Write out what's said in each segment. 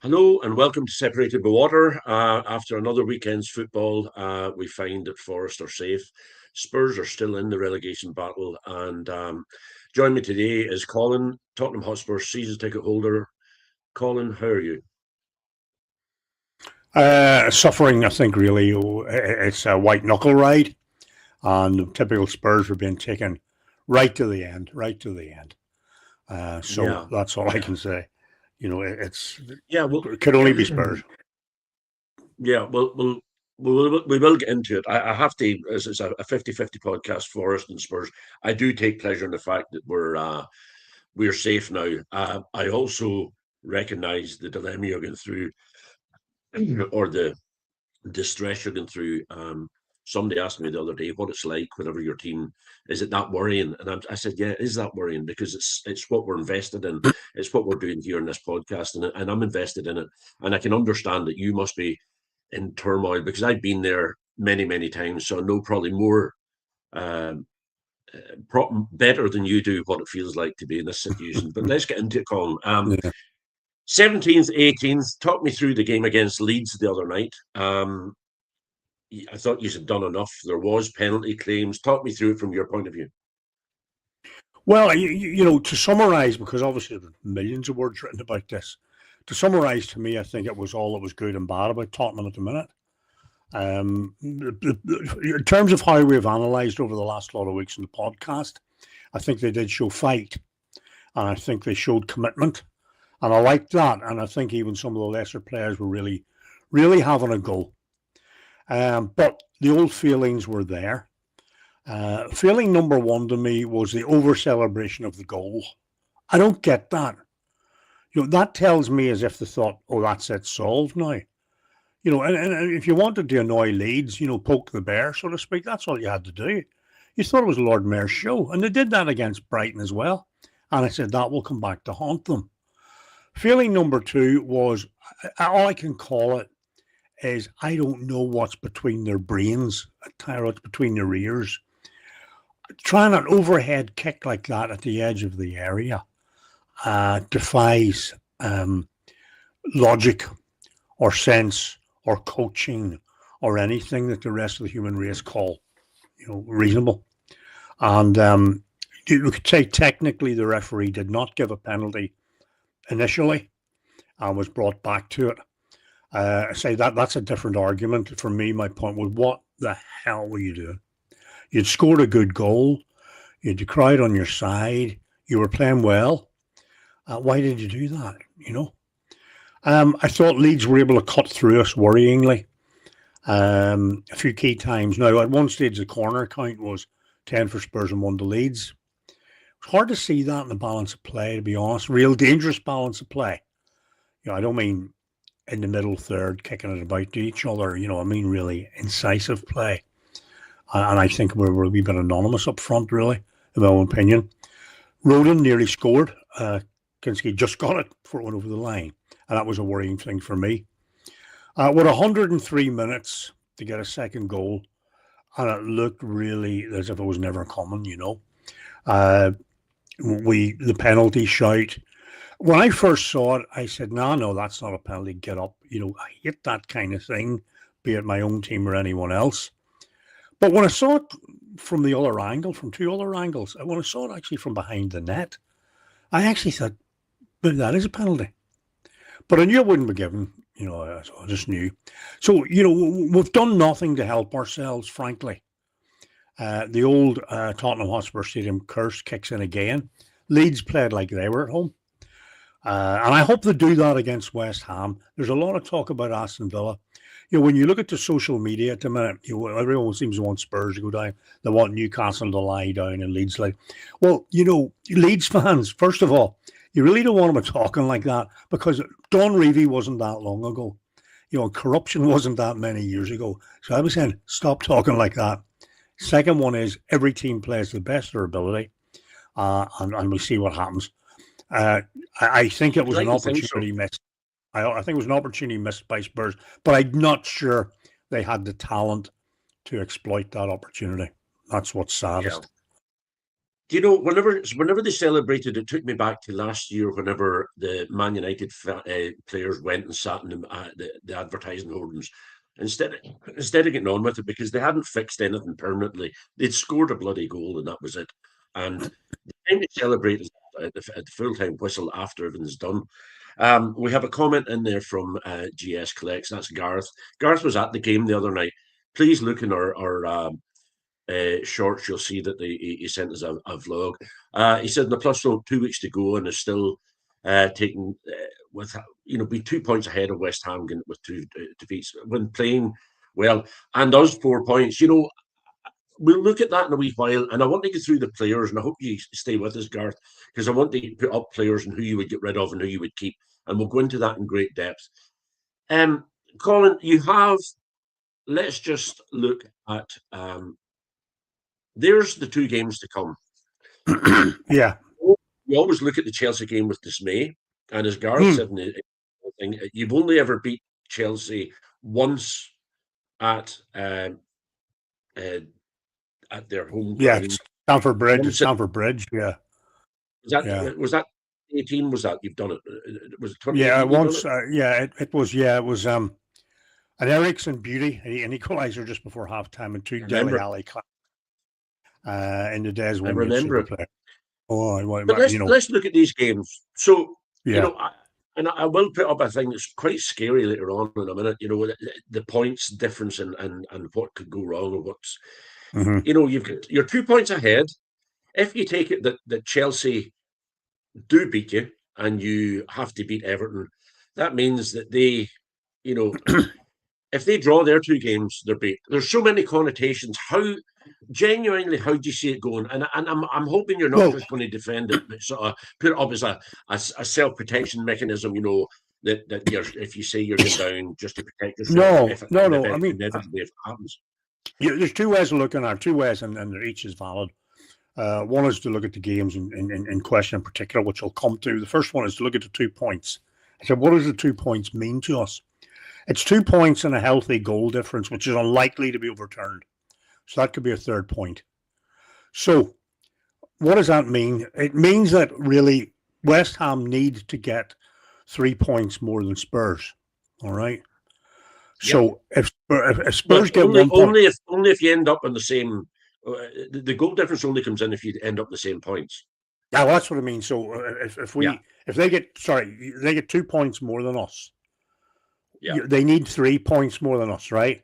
Hello and welcome to Separated by Water. After another weekend's football, we find that Forest are safe. Spurs are still in the relegation battle. And join me today is Colin, Tottenham Hotspur season ticket holder. Colin, how are you? Suffering, I think, really, it's a white knuckle ride, and typical Spurs were being taken right to the end, right to the end. So Yeah, that's all I yeah, can say. yeah. Well, It could only be Spurs. yeah. We will get into it. I have to, as it's a 50-50 podcast, Forest and Spurs. I do take pleasure in the fact that we're safe now. I also recognise the dilemma you're going through, or the distress you're going through. Somebody asked me the other day what it's like whenever your team is it that worrying, and I said, yeah, it is that worrying because it's what we're invested in. It's what we're doing here in this podcast, and I'm invested in it, and I can understand that you must be in turmoil because I've been there many times, so I know probably more. Um, Better than you do what it feels like to be in this situation. But let's get into it, Colin. Yeah. 17th, 18th. Talk me through the game against Leeds the other night. I thought you had done enough. There was penalty claims. Talk me through it from your point of view. Well, to summarise, because obviously there's millions of words written about this. To summarise, to me, I think it was all that was good and bad about Tottenham at the minute. In terms of how we've analysed over the last lot of weeks in the podcast, I think they did show fight, and I think they showed commitment. And I liked that. And I think even some of the lesser players were really having a go. But the old feelings were there. Feeling number one to me was the over celebration of the goal. I don't get that. That tells me as if they thought, oh, that's it, solved now. And if you wanted to annoy Leeds, poke the bear, so to speak, that's all you had to do. You thought it was Lord Mayor's show. And they did that against Brighton as well. And I said, that will come back to haunt them. Feeling number two was, all I can call it is, I don't know what's between their brains, what's between their ears. Trying an overhead kick like that at the edge of the area defies logic or sense or coaching or anything that the rest of the human race call, reasonable. And you could say technically the referee did not give a penalty initially and was brought back to it. I say that's a different argument. For me, my point was, what the hell were you doing? You'd scored a good goal. You'd the crowd on your side. You were playing well. Why did you do that? I thought Leeds were able to cut through us worryingly. A few key times. Now, at one stage, the corner count was 10 for Spurs and 1 to Leeds. It's hard to see that in the balance of play, to be honest. Real dangerous balance of play. I don't mean in the middle third, kicking it about to each other. I mean really incisive play. And I think we're a wee bit anonymous up front, really, in my own opinion. Rodon nearly scored. Kinski just got it before it went over the line. And that was a worrying thing for me. With 103 minutes to get a second goal, and it looked really as if it was never coming, the penalty shout. When I first saw it, I said, no, that's not a penalty. Get up. I hate that kind of thing, be it my own team or anyone else. But when I saw it from the other angle, from two other angles, when I saw it actually from behind the net, I actually thought, but that is a penalty. But I knew it wouldn't be given. I just knew. So, we've done nothing to help ourselves, frankly. The old Tottenham Hotspur Stadium curse kicks in again. Leeds played like they were at home. And I hope they do that against West Ham. There's a lot of talk about Aston Villa. When you look at the social media at the minute, everyone seems to want Spurs to go down. They want Newcastle to lie down and Leeds like. Well, Leeds fans, first of all, you really don't want them talking like that because Don Revie wasn't that long ago. Corruption wasn't that many years ago. So I was saying, stop talking like that. Second one is every team plays the best of their ability, and we see what happens. I think it was an opportunity missed. I think it was an opportunity missed by Spurs, but I'm not sure they had the talent to exploit that opportunity. That's what's saddest. Do you know, whenever they celebrated, it took me back to last year whenever the Man United players went and sat in the advertising hoardings. Instead of getting on with it, because they hadn't fixed anything permanently, they'd scored a bloody goal and that was it. And the time to celebrate is at the full-time whistle after everything's done. We have a comment in there from GS Collects. That's Gareth. Gareth was at the game the other night. Please look in our shorts, you'll see that he sent us a vlog. He said in the plus 2 weeks to go and is still taking with be 2 points ahead of West Ham with two defeats when playing well, and us 4 points. We'll look at that in a wee while, and I want to go through the players, and I hope you stay with us, Gareth, because I want to put up players and who you would get rid of and who you would keep, and we'll go into that in great depth. Colin, let's just look at there's the 2 games to come. Yeah. We always look at the Chelsea game with dismay. And as Gareth said in the thing, you've only ever beat Chelsea once at their home ground. Yeah, Stamford Bridge. Yeah. Was that 18? Was that you've done it? Was it 20? Yeah, once. It was an Ericsson beauty, an equaliser just before halftime, and 2 Dele Alli in the days when I remember it. But let's look at these games. So I will put up a thing that's quite scary later on in a minute. The points difference and what could go wrong or what's. You're 2 points ahead. If you take it that Chelsea do beat you and you have to beat Everton, that means that they, if they draw their 2 games, they're beat. There's so many connotations. How do you see it going? And I'm hoping you're not just going to defend it, but sort of put it up as a self-protection mechanism. That if you say you're going down just to protect yourself. No. I mean, inevitably if it happens. There's 2 ways of looking at it. 2 ways, and each is valid. One is to look at the games in question in particular, which I'll come to. The first one is to look at the 2 points. I said, what does the 2 points mean to us? It's 2 points and a healthy goal difference, which is unlikely to be overturned. So that could be a 3rd point. So what does that mean? It means that really West Ham need to get 3 points more than Spurs. All right. So if Spurs get 1 point, only if you end up on the same. The goal difference only comes in if you end up the same points. Yeah, well, that's what I mean. So if they get 2 points more than us, they need 3 points more than us, right?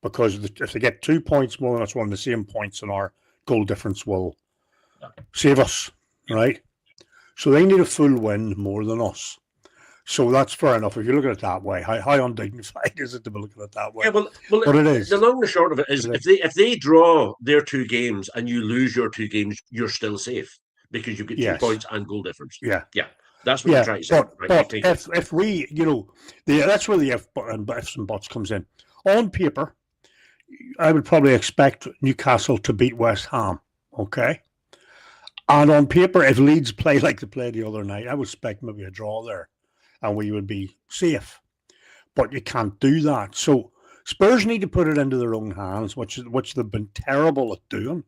Because if they get 2 points more than us, we're on the same points, and our goal difference will save us, right? So they need a full win more than us. So that's fair enough. If you look at it that way, how undignified is it to be looking at it that way? Yeah, well, but it is. The long and short of it is, if they draw their 2 games and you lose your 2 games, you're still safe because you get 2 points and goal difference. Yeah. That's what I'm trying to say. But if we, that's where the ifs and buts comes in. On paper, I would probably expect Newcastle to beat West Ham. Okay. And on paper, if Leeds play like they played the other night, I would expect maybe a draw there, and we would be safe. But you can't do that. So Spurs need to put it into their own hands, which they've been terrible at doing.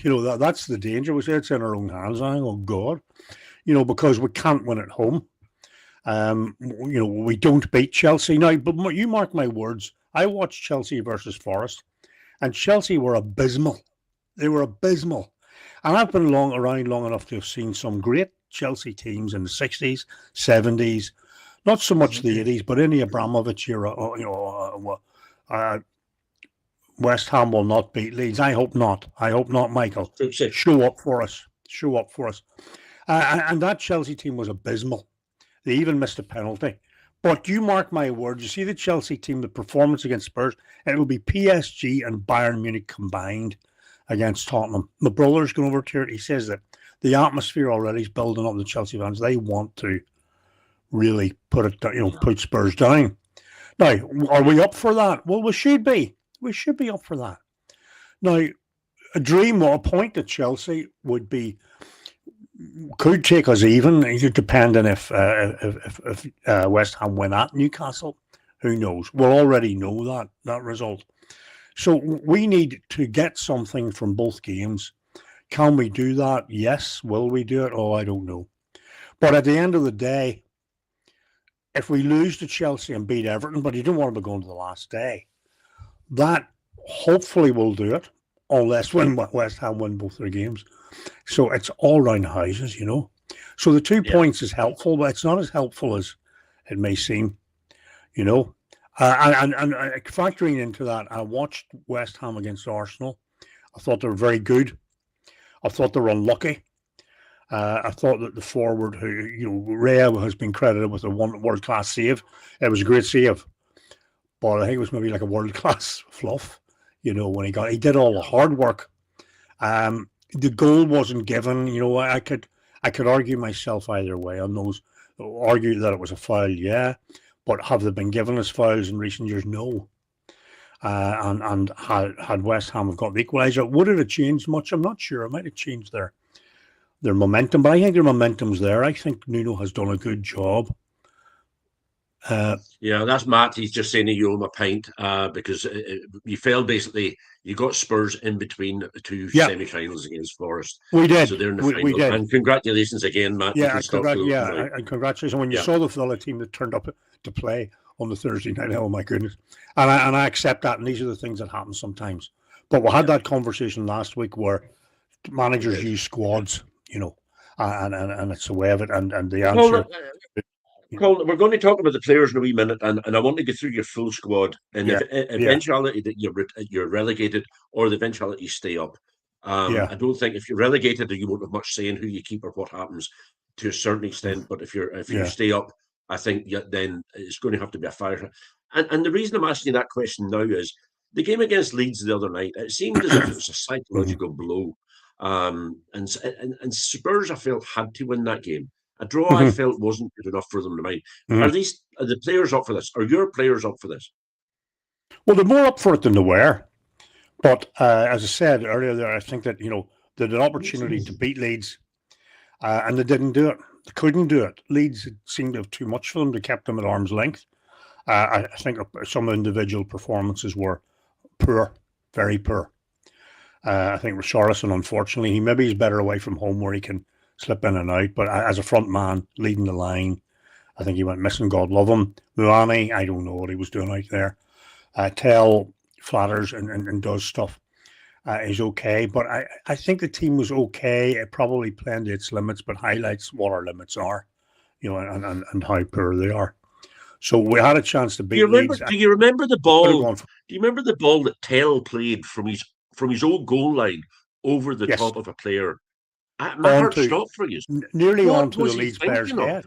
That's the danger. We say it's in our own hands. I think, oh God, because we can't win at home. We don't beat Chelsea now. But you mark my words. I watched Chelsea versus Forest, and Chelsea were abysmal. They were abysmal. And I've been around long enough to have seen some great Chelsea teams in the 60s, 70s, not so much the 80s, but in the Abramovich era. West Ham will not beat Leeds. I hope not. Michael. Show up for us. And that Chelsea team was abysmal. They even missed a penalty. But you mark my words, you see the Chelsea team, the performance against Spurs, it will be PSG and Bayern Munich combined against Tottenham. My brother's going over to it. He says that the atmosphere already is building up the Chelsea fans. They want to really put Spurs down. Now, are we up for that? Well, we should be. We should be up for that. Now, a dream or a point at Chelsea could take us even, depending if West Ham win at Newcastle. Who knows? We'll already know that result. So we need to get something from both games. Can we do that? Yes. Will we do it? Oh, I don't know. But at the end of the day, if we lose to Chelsea and beat Everton, but you don't want to be going to the last day, that hopefully will do it, unless when West Ham win both their games. So it's all round the houses, you know. So the 2 points is helpful, but it's not as helpful as it may seem, you know. And factoring into that, I watched West Ham against Arsenal. I thought they were very good. I thought they were unlucky. I thought that the forward, who Rea has been credited with a world-class save. It was a great save, but I think it was maybe like a world-class fluff. When he did all the hard work. The goal wasn't given. I could argue myself either way on those. Argue that it was a foul, yeah, but have they been given as fouls in recent years? No. And had West Ham have got the equaliser, would it have changed much? I'm not sure. It might have changed their momentum, but I think their momentum's there. I think Nuno has done a good job. Yeah, that's Matt. He's just saying you owe him a pint because you failed. Basically, you got Spurs in between two semi-finals against Forest. We did. So they're in the final. We did. And congratulations again, Matt. Yeah, and congratulations. When you saw the Villa team that turned up to play on the Thursday night, oh my goodness. And I accept that, and these are the things that happen sometimes. But we had that conversation last week where managers use squads, and it's a way of it, and the answer... Colin, we're going to talk about the players in a wee minute, and I want to get through your full squad. And if eventuality that you're relegated, or the eventuality you stay up, I don't think if you're relegated, you won't have much say in who you keep or what happens to a certain extent. But if you stay up, I think then it's going to have to be a fire. And the reason I'm asking you that question now is the game against Leeds the other night. It seemed as if it was a psychological blow, and Spurs, I felt, had to win that game. A draw, I felt, wasn't good enough for them to mind. Are the players up for this? Are your players up for this? Well, they're more up for it than they were. But as I said earlier there, I think that, they had an opportunity to beat Leeds and they didn't do it. They couldn't do it. Leeds seemed to have too much for them. They kept them at arm's length. I think some individual performances were poor, very poor. I think Richarlison, unfortunately, maybe he's better away from home where he can slip in and out, but as a front man leading the line, I think he went missing. God love him. Muani, I don't know what he was doing out there. Tell flatters and does stuff. Is okay, but I think the team was okay. It probably playing to its limits, but highlights what our limits are, and how poor they are. So we had a chance to beat Leeds. Do you remember the ball? Do you remember the ball that Tell played from his own goal line over the top of a player? My heart stopped for you. Nearly onto the Leeds player's head.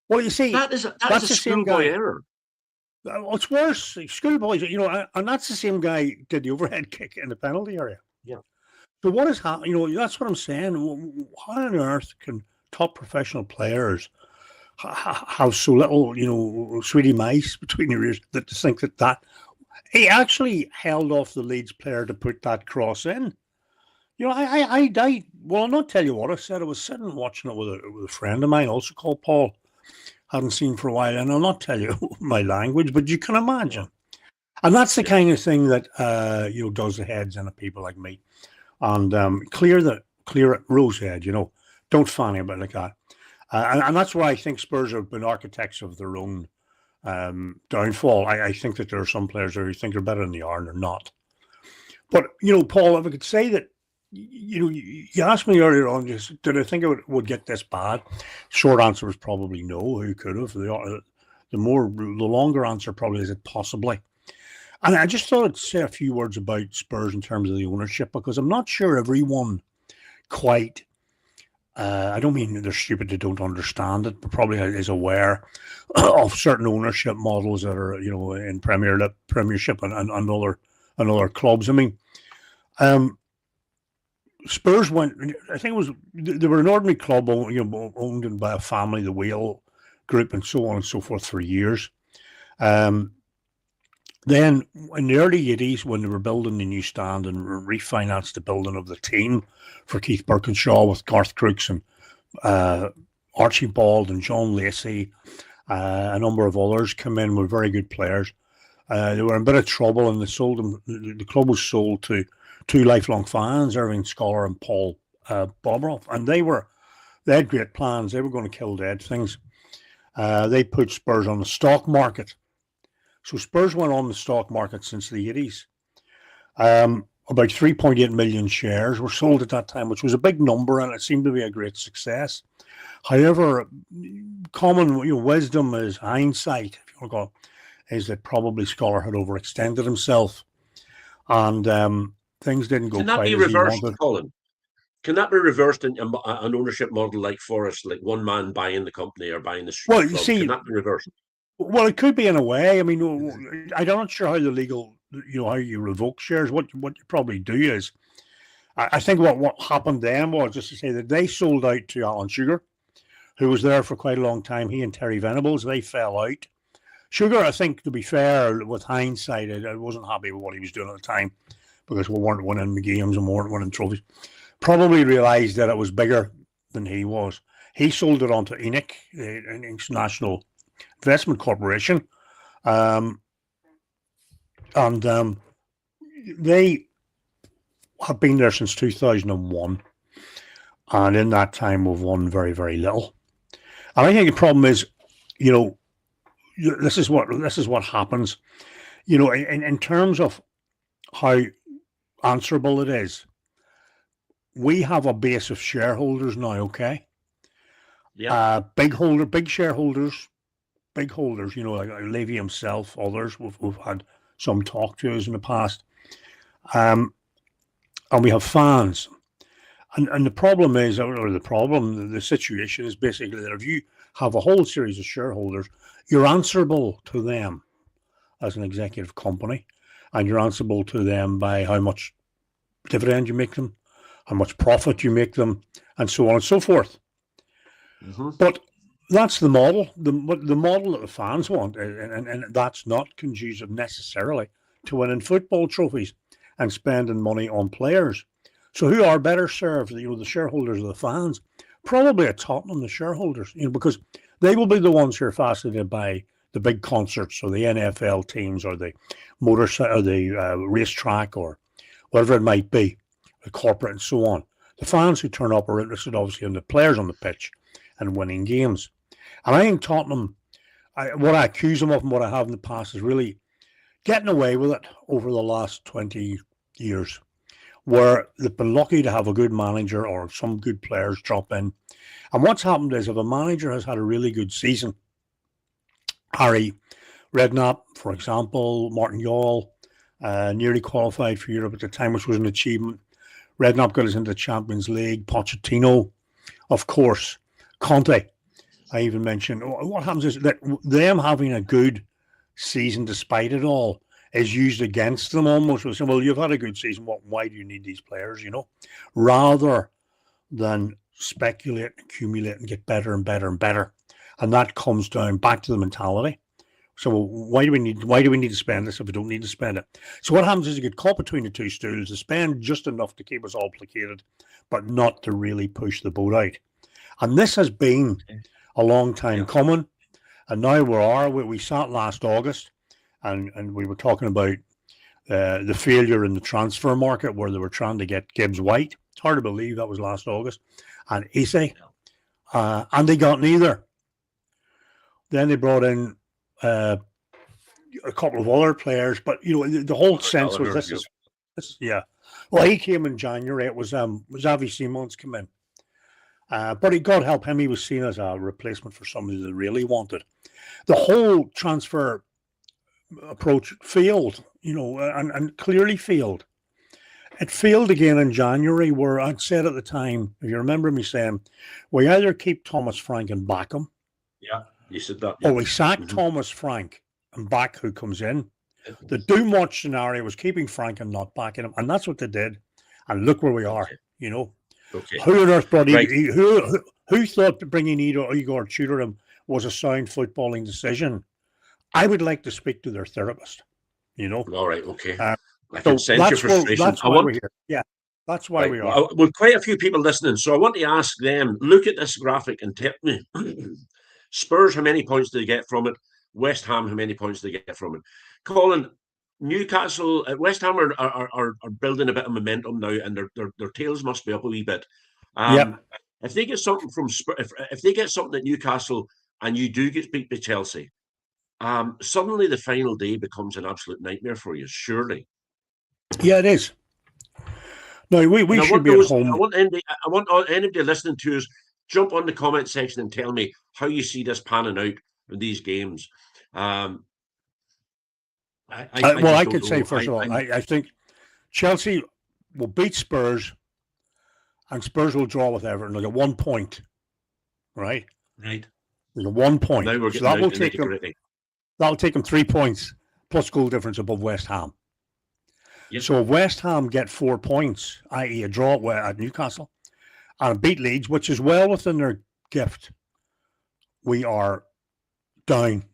Well, you see, that's a schoolboy error. Well, it's worse. Schoolboys, and that's the same guy did the overhead kick in the penalty area. Yeah. So what is happening? That's what I'm saying. How on earth can top professional players have so little, sweetie mice between your ears that to think that he actually held off the Leeds player to put that cross in? Well, I'll not tell you what I said. I was sitting watching it with a friend of mine, also called Paul. Hadn't seen for a while, and I'll not tell you my language, but you can imagine. And that's the kind of thing that does the heads in of people like me. And clear it, rose head. Don't fanny about it like that. And that's why I think Spurs have been architects of their own downfall. I think that there are some players who think they're better than they are, and they're not. But Paul, if I could say that. You asked me earlier on, did I think it would get this bad? Short answer was probably no. Who could have? The longer answer probably is it possibly. And I just thought I'd say a few words about Spurs in terms of the ownership, because I'm not sure everyone quite. I don't mean they're stupid; they don't understand it, but probably is aware of certain ownership models that are in Premiership and other clubs. I mean. Spurs went. I think they were an ordinary club, owned by a family, the Whale Group, and so on and so forth for years. Then in the early 80s, when they were building the new stand and refinanced the building of the team for Keith Birkinshaw with Garth Crooks and Archibald and John Lacey, a number of others come in with very good players. They were in a bit of trouble, and they sold them. The club was sold to two lifelong fans, Irving Scholar and Paul Bobrov, and they had great plans. They were going to kill dead things. They put Spurs on the stock market. So Spurs went on the stock market since the 80s. About 3.8 million shares were sold at that time, which was a big number, and it seemed to be a great success. However, common wisdom is hindsight, if you want to call it, is that probably Scholar had overextended himself, and things didn't go quite as he wanted. Colin? Can that be reversed in an ownership model like Forest, like one man buying the company or buying the Well, club? you see, can that be reversed? Well, it could be in a way. I mean, I'm not sure how the legal, how you revoke shares. What you probably do is, I think what happened then was, just to say, that they sold out to Alan Sugar, who was there for quite a long time. He and Terry Venables, they fell out. Sugar, I think, to be fair, with hindsight, I wasn't happy with what he was doing at the time, because we weren't winning the games and we weren't winning trophies. Probably realised that it was bigger than he was. He sold it on to ENIC, an international investment corporation, and they have been there since 2001, and in that time we've won very, very little. And I think the problem is, this is what happens, in terms of how answerable it is. We have a base of shareholders now, okay? Yeah. Big shareholders, like Levy himself, others we've had some talk to us in the past, and we have fans, and the problem is, the situation is basically that if you have a whole series of shareholders, you're answerable to them as an executive company, and you're answerable to them by how much dividend you make them, how much profit you make them, and so on and so forth. Mm-hmm. But that's the model, the model that the fans want, and that's not conducive necessarily to winning football trophies and spending money on players. So who are better served? The shareholders or the fans? Probably at Tottenham, the shareholders, because they will be the ones who are fascinated by the big concerts or the NFL teams or the motorcycle or the racetrack or whatever it might be, the corporate and so on. The fans who turn up are interested, obviously, in the players on the pitch and winning games. And I think Tottenham, what I accuse them of and what I have in the past is really getting away with it over the last 20 years, where they've been lucky to have a good manager or some good players drop in. And what's happened is, if a manager has had a really good season, Harry Redknapp, for example, Martin Jol, nearly qualified for Europe at the time, which was an achievement. Redknapp got us into the Champions League. Pochettino, of course. Conte, I even mentioned. What happens is that them having a good season despite it all is used against them almost. We say, well, you've had a good season. Why do you need these players, Rather than speculate, accumulate, and get better and better and better. And that comes down back to the mentality. So why do we need to spend this if we don't need to spend it? So what happens is you get caught between the two stools, to spend just enough to keep us all placated, but not to really push the boat out. And this has been a long time coming. And now we sat last August and we were talking about the failure in the transfer market, where they were trying to get Gibbs White. It's hard to believe that was last August. And Isse. And they got neither. Then they brought in a couple of other players, but the whole sense was this is. Well, he came in January. It was Xavi Simons come in, but God help him, he was seen as a replacement for somebody they really wanted. The whole transfer approach failed, and clearly failed. It failed again in January, where I'd said at the time, if you remember me saying, we either keep Thomas Frank and back him. Yeah. You said that. Or we sack Thomas Frank and back who comes in. The do much scenario was keeping Frank and not backing him, and that's what they did. And look where we are. Okay. Who on earth brought who thought bringing Igor Tudor was a sound footballing decision? I would like to speak to their therapist. All right. Okay. I can sense your frustration. That's why we're here. Yeah. That's why we are. Well, quite a few people listening, so I want to ask them, look at this graphic and tell me. Spurs, how many points do they get from it? West Ham, how many points do they get from it? Colin, Newcastle, West Ham are building a bit of momentum now, and their tails must be up a wee bit. Yeah. If they get something from if they get something at Newcastle and you do get beat by Chelsea, suddenly the final day becomes an absolute nightmare for you. Surely. Yeah, it is. No, we And I should want be at those. I home. want anybody listening to us jump on the comment section and tell me how you see this panning out in these games. Um, I Well, just I don't could say, know. first of all, I think Chelsea will beat Spurs and Spurs will draw with Everton. They'll get 1 point, right? Right. They'll get 1 point. Now we're So getting down to nitty gritty. that'll take them 3 points plus goal difference above West Ham. Yep. So if West Ham get 4 points, i.e. a draw at Newcastle, and beat Leeds, which is well within their gift, we are down.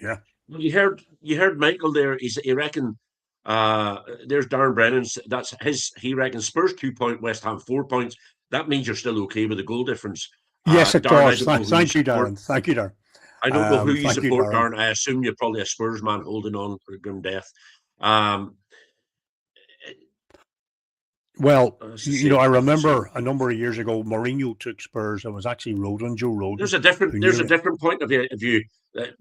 Yeah. Well, you heard Michael there. He reckon there's Darren Brennan's. That's his. He reckons Spurs 2 point, West Ham 4 points. That means you're still okay with the goal difference. Yes, it Darren, I does. don't know who you Thank you, support. Darren. Thank you, Darren. I don't know who you Thank you, support, Darren. Darren. I assume you're probably a Spurs man holding on for grim death. Well, I remember a number of years ago, Mourinho took Spurs. It was actually Joe Rodon. There's a different point of view,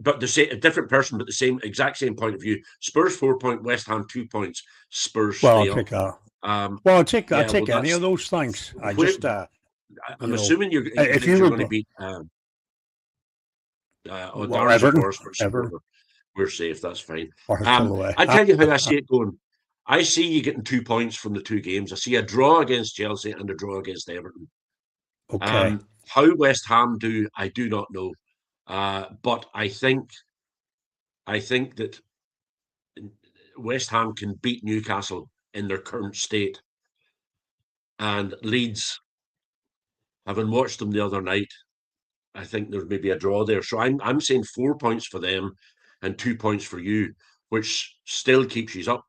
but a different person, but the exact same point of view. Spurs 4 point, West Ham 2 points. Spurs Well, stay I'll take up. I'll take any of those things. I'm assuming you're if you were going to beat Everton, we're safe. That's fine. I tell you how I see it going. I see you getting 2 points from the two games. I see a draw against Chelsea and a draw against Everton. Okay. How West Ham do, I do not know. But I think that West Ham can beat Newcastle in their current state. And Leeds, having watched them the other night, I think there's maybe a draw there. So I'm saying 4 points for them and 2 points for you, which still keeps you up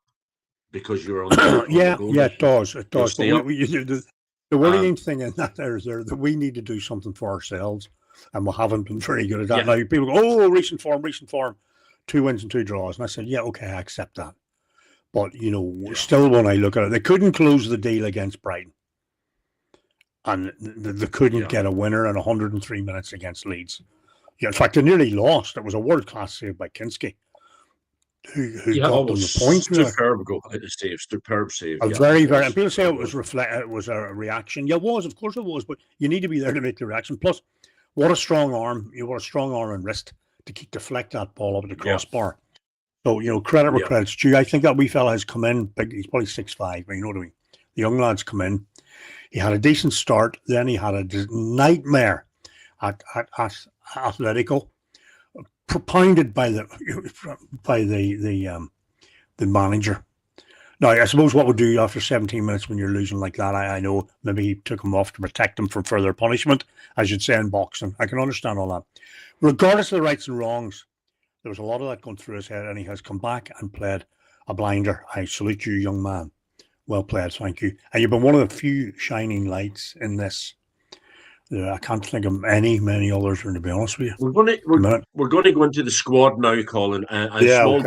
because you're on the it does. It does. But the worrying thing in that is that we need to do something for ourselves, and we haven't been very good at that. Now people go, "Oh, recent form, 2 wins and 2 draws," and I said, "Yeah, okay, I accept that." But still, when I look at it, they couldn't close the deal against Brighton, and they couldn't get a winner in 103 minutes against Leeds. Yeah, in fact, they nearly lost. It was a world-class save by Kinski, who got them the point. Superb goal, superb save. Very, very. And people say it was a reaction. Yeah, it was. Of course, it was. But you need to be there to make the reaction. Plus, what a strong arm! What a strong arm and wrist to deflect that ball up at the crossbar. So credit where credit's due. I think that wee fella has come in big. He's probably 6'5", but you know what I mean. The young lads come in. He had a decent start. Then he had a nightmare at Atletico, propounded by the manager. Now, I suppose what we'll do after 17 minutes when you're losing like that, I know maybe he took him off to protect him from further punishment, as you'd say in boxing. I can understand all that. Regardless of the rights and wrongs, there was a lot of that going through his head, and he has come back and played a blinder. I salute you, young man. Well played, thank you. And you've been one of the few shining lights in this. I can't think of many others, to be honest with you. We're going to go into the squad now, Colin. A small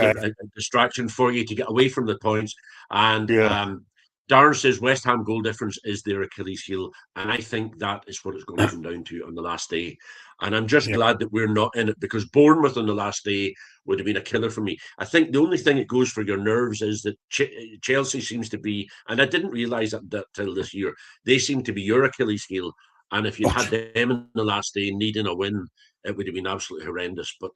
distraction for you to get away from the points. And Darren says West Ham goal difference is their Achilles heel. And I think that is what it's going to come down to on the last day. And I'm just glad that we're not in it, because Bournemouth on the last day would have been a killer for me. I think the only thing that goes for your nerves is that Chelsea seems to be, and I didn't realise that till this year, they seem to be your Achilles heel. And if you'd had them in the last day needing a win, it would have been absolutely horrendous. But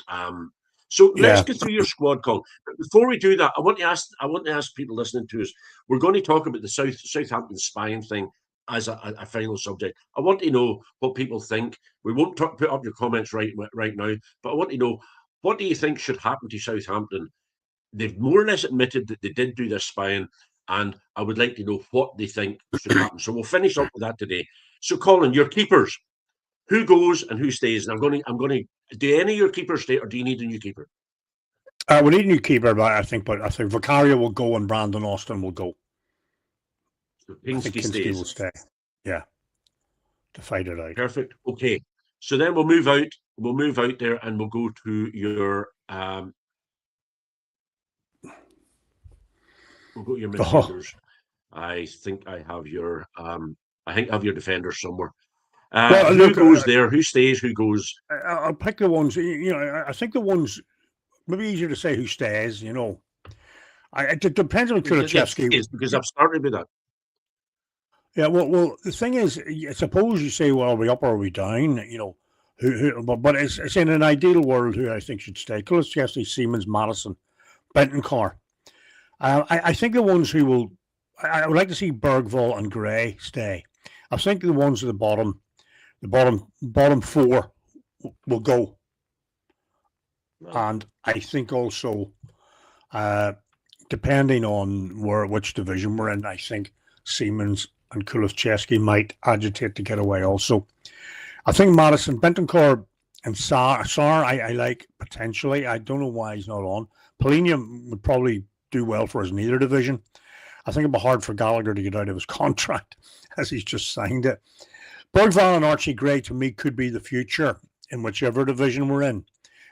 so let's go through your squad, Colin. But before we do that, I want to ask people listening to us. We're going to talk about the Southampton spying thing as a final subject. I want to know what people think. We won't put up your comments right now, but I want to know, what do you think should happen to Southampton? They've more or less admitted that they did do this spying, and I would like to know what they think should happen. So we'll finish up with that today. So, Colin, your keepers, who goes and who stays? And I'm going to. Do any of your keepers stay, or do you need a new keeper? We need a new keeper, but I think Vicario will go and Brandon Austin will go. So Kinski will stay. Yeah, to fight it out. Perfect. Okay. So then we'll move out. We'll move out there, and we'll go to your. We'll go to your midfielders. I think I have your I think have your defenders somewhere. Well, Who look, goes there? Who stays? Who goes? I'll pick the ones. I think the ones maybe easier to say who stays. It depends on Yes, Kulusevski. because I've started with that. Yeah, well, the thing is, suppose you say, well, are we up or are we down? But it's in an ideal world who I think should stay. Kulusevski, Siemens, Madison, Bentancur. I think the ones who will, I would like to see Bergvall and Gray stay. I think the ones at the bottom four will go. And I think also, depending on which division we're in, I think Siemens and Kulusevski might agitate to get away also. I think Madison, Bentancur, and Sarr I like potentially. I don't know why he's not on. Polina would probably do well for us in either division. I think it'd be hard for Gallagher to get out of his contract as he's just signed it. Bergvall and Archie Gray, to me, could be the future in whichever division we're in.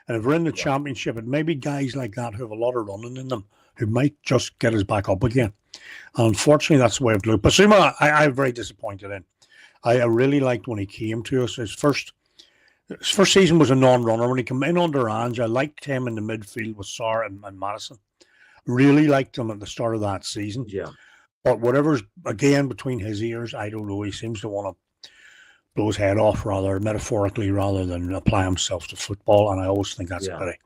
And if we're in the championship, it may be guys like that who have a lot of running in them who might just get us back up again. And unfortunately, that's the way I've looked. Basuma, I'm very disappointed in. I really liked when he came to us. His first season was a non-runner. When he came in under Ange, I liked him in the midfield with Sarr and Madison. Really liked him at the start of that season. Yeah. But whatever's, again, between his ears, I don't know. He seems to want to blow his head off metaphorically rather than apply himself to football. And I always think that's a pity,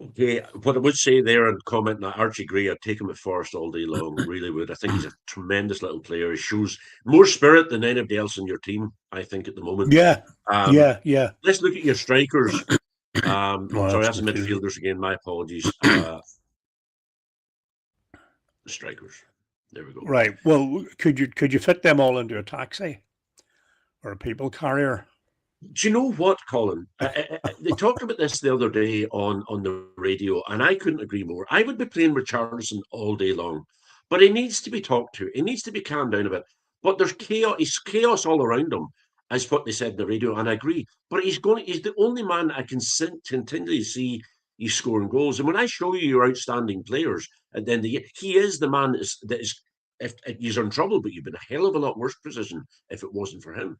Okay, what I would say there and comment on Archie Gray, I'd take him at Forest all day long, really would. I think he's a tremendous little player. He shows more spirit than anybody else in your team, I think, at the moment. Yeah, yeah. Let's look at your strikers. Sorry, that's the midfielders again. My apologies. The strikers. There we go. Right. Well, could you fit them all into a taxi or a people carrier? Do you know what, Colin? They talked about this the other day on the radio, and I couldn't agree more. I would be playing Richarlison all day long, but he needs to be talked to. He needs to be calmed down a bit. But there's chaos. He's chaos all around him, as what they said in the radio, and I agree. But he's the only man I can continually see he's scoring goals. And when I show you your outstanding players at the end of the year, he is the man that is. If you're in trouble, but you've been a hell of a lot worse position if it wasn't for him.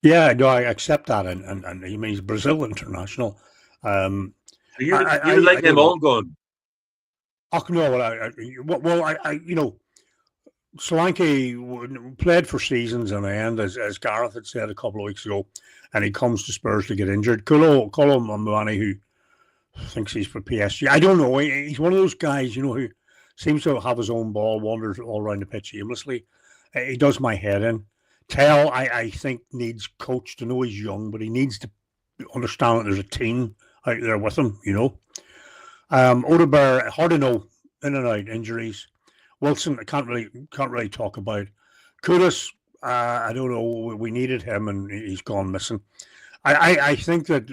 Yeah, no, I accept that, and he means Brazil international. You would like them all gone? Oh no, Solanke played for seasons on end, as Gareth had said a couple of weeks ago, and he comes to Spurs to get injured. Colin Mamouani, who thinks he's for PSG, I don't know. He's one of those guys, who seems to have his own ball, wanders all around the pitch aimlessly. He does my head in. Tell, I think, needs coached. I know he's young, but he needs to understand that there's a team out there with him, Odegaard, hard to know, in and out, injuries. Wilson, I can't really talk about. Kudus, I don't know, we needed him and he's gone missing. I think that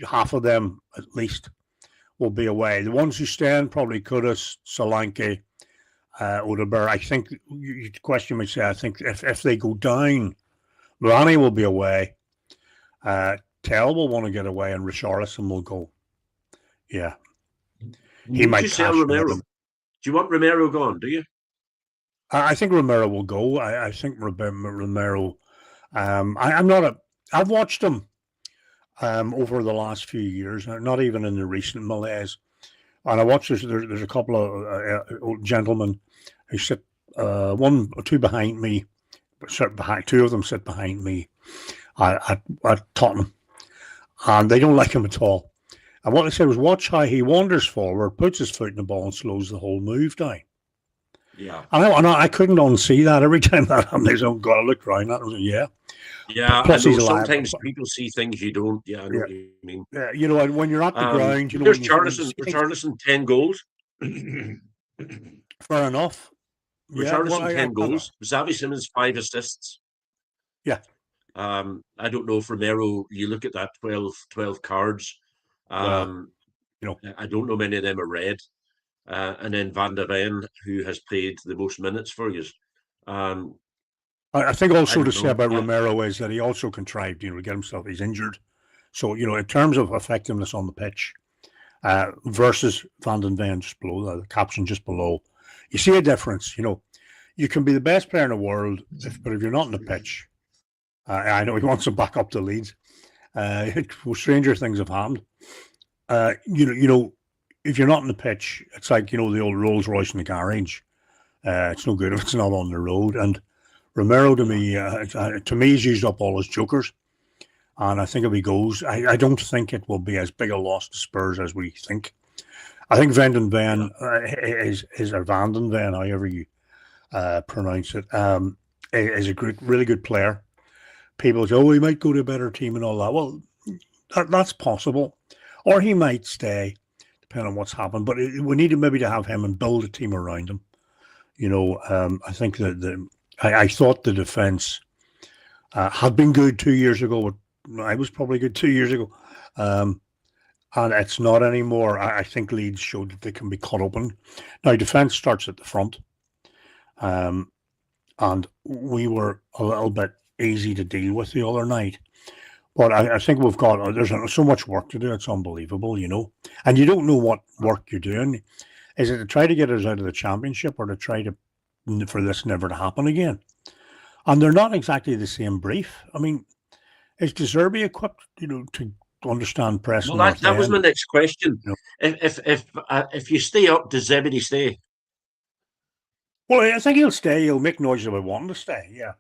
half of them, at least, will be away. The ones who stand, probably Kudus, Solanke, Odegaard. I think you question me. Say I think if they go down, Milani will be away. Tell will want to get away, and Richarlison will go. Yeah, he might. You sell Romero? Do you want Romero gone? Do you? I think Romero will go. I think Romero. I'm not I've watched him over the last few years. Not even in the recent malaise. And I watched there's a couple of gentlemen who sit one or two behind me, two of them sit behind me at Tottenham, and they don't like him at all. And what they said was, watch how he wanders forward, puts his foot in the ball, and slows the whole move down. Yeah, and I couldn't unsee that every time that happened. They don't go. I looked around at him. Yeah, plus I know sometimes people see things you don't. Yeah, I know what you mean. Yeah, when you're at the ground, there's Richarlison 10 goals. Fair enough. Richarlison 10 goals. Xavi Simons 5 assists. Yeah. I don't know if Romero. You look at that 12 cards. I don't know many of them are red. And then Van der Ven, who has played the most minutes for you. I think also to say about Romero is that he also contrived, to get himself. He's injured, so in terms of effectiveness on the pitch, versus Van den Ven just below the caption just below, you see a difference. You you can be the best player in the world, but if you're not on the pitch, I know he wants to back up the Leeds. Stranger things have happened. If you're not on the pitch, it's like the old Rolls Royce in the garage. It's no good if it's not on the road. And Romero, to me, he's used up all his jokers. And I think if he goes, I don't think it will be as big a loss to Spurs as we think. I think Vanden Ven is or Vanden Ven, however you pronounce it, is a really good player. People say, he might go to a better team and all that. Well, that's possible. Or he might stay, depending on what's happened. But we need to have him and build a team around him. I think that I thought the defence had been good 2 years ago. I was probably good 2 years ago. And it's not anymore. I think Leeds showed that they can be cut open. Now, defence starts at the front. And we were a little bit easy to deal with the other night. But I think there's so much work to do. It's unbelievable, And you don't know what work you're doing. Is it to try to get us out of the Championship or to try for this never to happen again? And they're not exactly the same brief. I mean, is De Zerbi equipped, to understand press? Well, that was my next question. If you stay up, does Zebedee stay? Well, I think he'll stay. He'll make noise about wanting to stay. Yeah.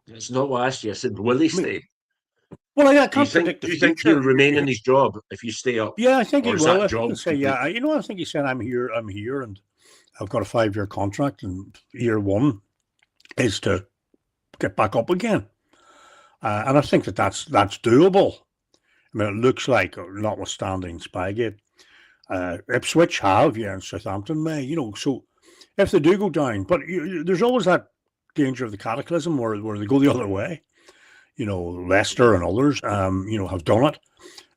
It's not what I asked you. I said, will he stay? Well, I can't predict the future. Do you think he'll remain in his job if you stay up? Yeah, I think he will. I think he'll say, I think he said, I'm here, and I've got a 5-year contract, and year one is to get back up again. And I think that's doable. I mean, it looks like, notwithstanding Spygate, Ipswich have, and Southampton may, so if they do go down, but there's always that danger of the cataclysm where they go the other way. Leicester and others, have done it.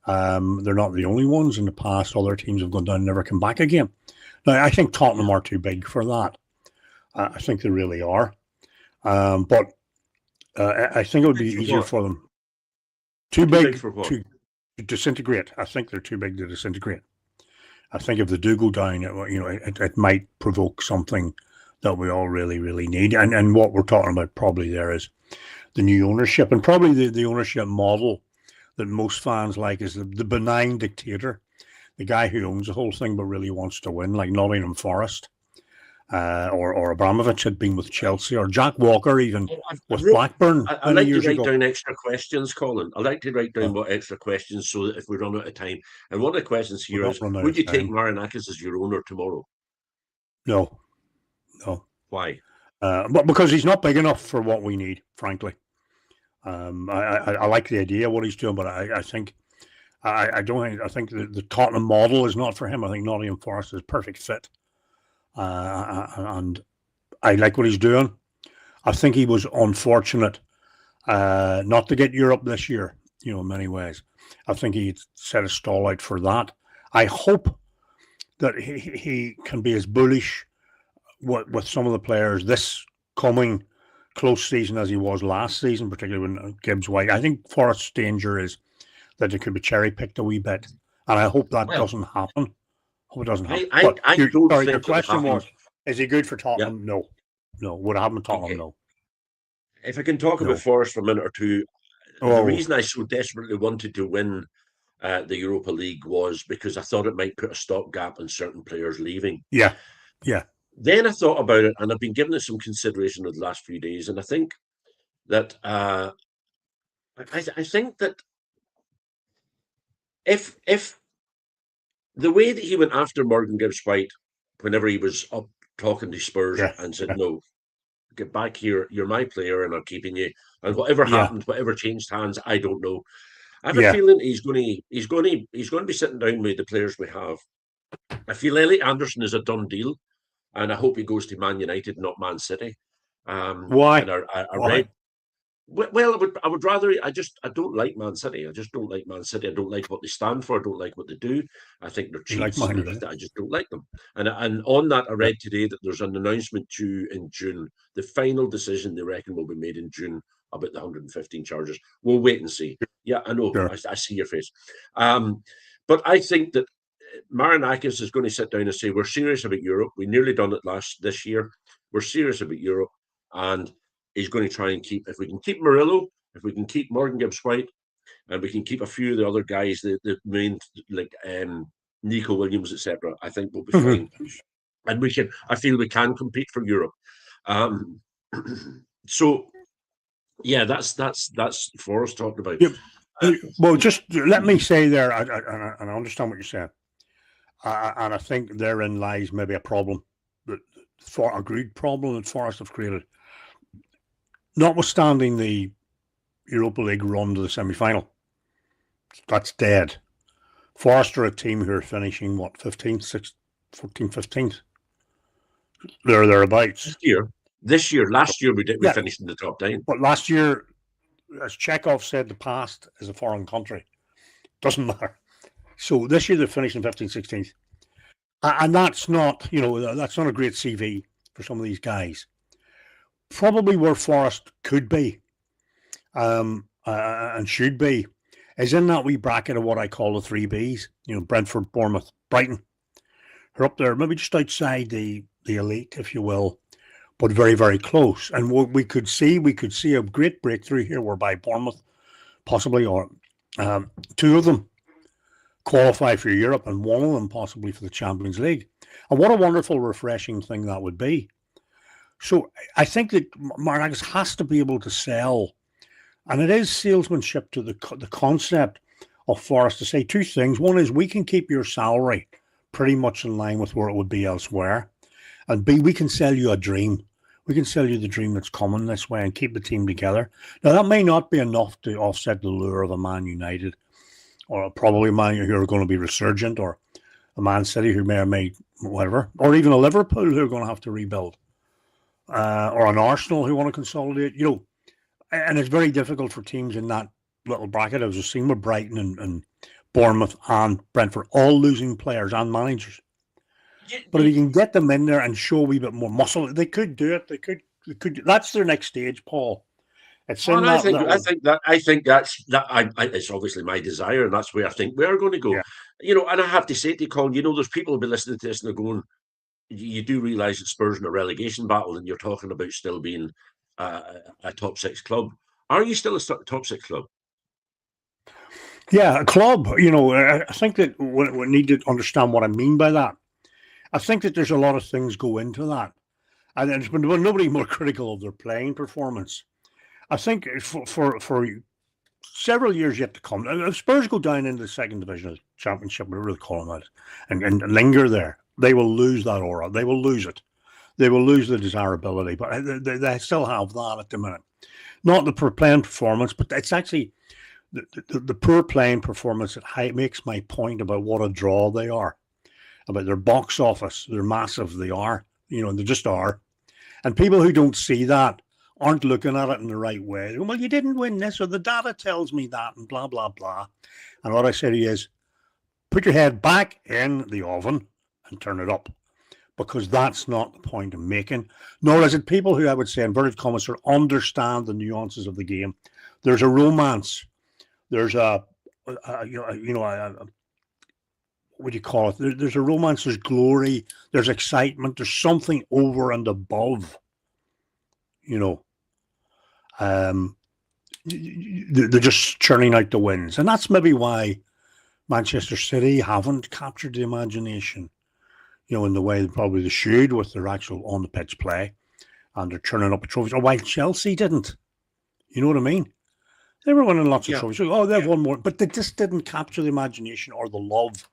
They're not the only ones. In the past, other teams have gone down and never come back again. Now, I think Tottenham are too big for that. I think they really are. But I think it would be easier for them. Too big to disintegrate. I think they're too big to disintegrate. I think if they do go down, it might provoke something that we all really, really need. And what we're talking about probably there is the new ownership, and probably the ownership model that most fans like is the benign dictator, the guy who owns the whole thing but really wants to win, like Nottingham Forest, or Abramovich had been with Chelsea, or Jack Walker even with Blackburn. I like to write down extra questions, Colin. I like to write down what extra questions so that if we run out of time. And one of the questions here is, would you take Marinakis as your owner tomorrow? No. Why? But because he's not big enough for what we need, frankly. I like the idea of what he's doing, but I think I think the Tottenham model is not for him. I think Nottingham Forest is a perfect fit. And I like what he's doing. I think he was unfortunate not to get Europe this year, in many ways. I think he set a stall out for that. I hope that he can be as bullish with some of the players this coming close season as he was last season, particularly when Gibbs White. I think Forest's danger is that it could be cherry-picked a wee bit, and I hope that doesn't happen. Hope it doesn't happen. Your question was, is he good for Tottenham? Yeah. No. Would it happen with Tottenham? Okay. No. If I can talk about Forest for a minute or two, the reason I so desperately wanted to win the Europa League was because I thought it might put a stopgap on certain players leaving. Yeah. Then I thought about it, and I've been giving it some consideration over the last few days, and I think that I think that if the way that he went after Morgan Gibbs White whenever he was up talking to Spurs and said, "No, get back here, you're my player, and I'm keeping you," and whatever happened, whatever changed hands, I don't know. I have a feeling he's going to be sitting down with the players we have. I feel Elliot Anderson is a done deal. And I hope he goes to Man United, not Man City. Why? Why? I would rather. I don't like Man City. I just don't like Man City. I don't like what they stand for. I don't like what they do. I think they're cheats. I just don't like them. And on that, I read today that there's an announcement due in June. The final decision they reckon will be made in June about the 115 charges. We'll wait and see. Yeah, I know. Sure. I see your face. But I think that Marinakis is going to sit down and say, we're serious about Europe. We nearly done it this year. We're serious about Europe, and he's going to try and keep. If we can keep Murillo, if we can keep Morgan Gibbs White, and we can keep a few of the other guys, the main like Nico Williams, etc., I think we'll be fine, and we can. I feel we can compete for Europe. Um, so yeah, that's Forrest talking about. Yeah. Well, just let me say there, and I understand what you're saying, and I think therein lies maybe a problem, for a great problem that Forest have created. Notwithstanding the Europa League run to the semi-final, that's dead. Forest are a team who are finishing, what, 15th, 16th, 14th, 15th? They're thereabouts. Last year we finished in the top 9. But last year, as Chekhov said, the past is a foreign country. Doesn't matter. So this year they finished in 15th, 16th. And that's not, that's not a great CV for some of these guys. Probably where Forest could be and should be is in that wee bracket of what I call the 3 Bs, Brentford, Bournemouth, Brighton. They're up there, maybe just outside the elite, if you will, but very, very close. And what we could see a great breakthrough here whereby Bournemouth possibly, or 2 of them, qualify for Europe and 1 of them possibly for the Champions League. And what a wonderful, refreshing thing that would be. So I think that Marinakis has to be able to sell, and it is salesmanship to the concept of Forest to say 2 things. One is we can keep your salary pretty much in line with where it would be elsewhere. And B, we can sell you a dream. We can sell you the dream that's coming this way and keep the team together. Now, that may not be enough to offset the lure of a Man United, or probably Man United who are going to be resurgent, or a Man City who may whatever, or even a Liverpool who are going to have to rebuild, or an Arsenal who want to consolidate. And it's very difficult for teams in that little bracket. I was just seeing with Brighton and Bournemouth and Brentford all losing players and managers. But if you can get them in there and show a wee bit more muscle, they could do it. They could. That's their next stage, Paul. It's in I think that's it's obviously my desire, and that's where I think we're going to go. Yeah. And I have to say to you, Colin, there's people who'll be listening to this and they're going, you do realise that Spurs in a relegation battle, and you're talking about still being a top 6 club. Are you still a top 6 club? Yeah, a club. I think that we need to understand what I mean by that. I think that there's a lot of things go into that. And there's been nobody more critical of their playing performance. I think for several years yet to come, if Spurs go down into the 2nd division of the Championship, we're really calling that, and linger there, they will lose that aura. They will lose it. They will lose the desirability. But they still have that at the minute. Not the playing performance, but it's actually the poor playing performance that makes my point about what a draw they are. About their box office. They're massive. They are. They just are. And people who don't see that aren't looking at it in the right way. Well, you didn't win this, or the data tells me that, and blah, blah, blah. And what I say to you is, put your head back in the oven and turn it up, because that's not the point I'm making. Nor is it people who, I would say, inverted commas, understand the nuances of the game. There's a romance. There's what do you call it? There's a romance, there's glory, there's excitement, there's something over and above. They're just churning out the wins. And that's maybe why Manchester City haven't captured the imagination, in the way probably they should with their actual on-the-pitch play. And they're churning up trophies. Or why Chelsea didn't. You know what I mean? They were winning lots of trophies. Oh, they've won more. But they just didn't capture the imagination or the love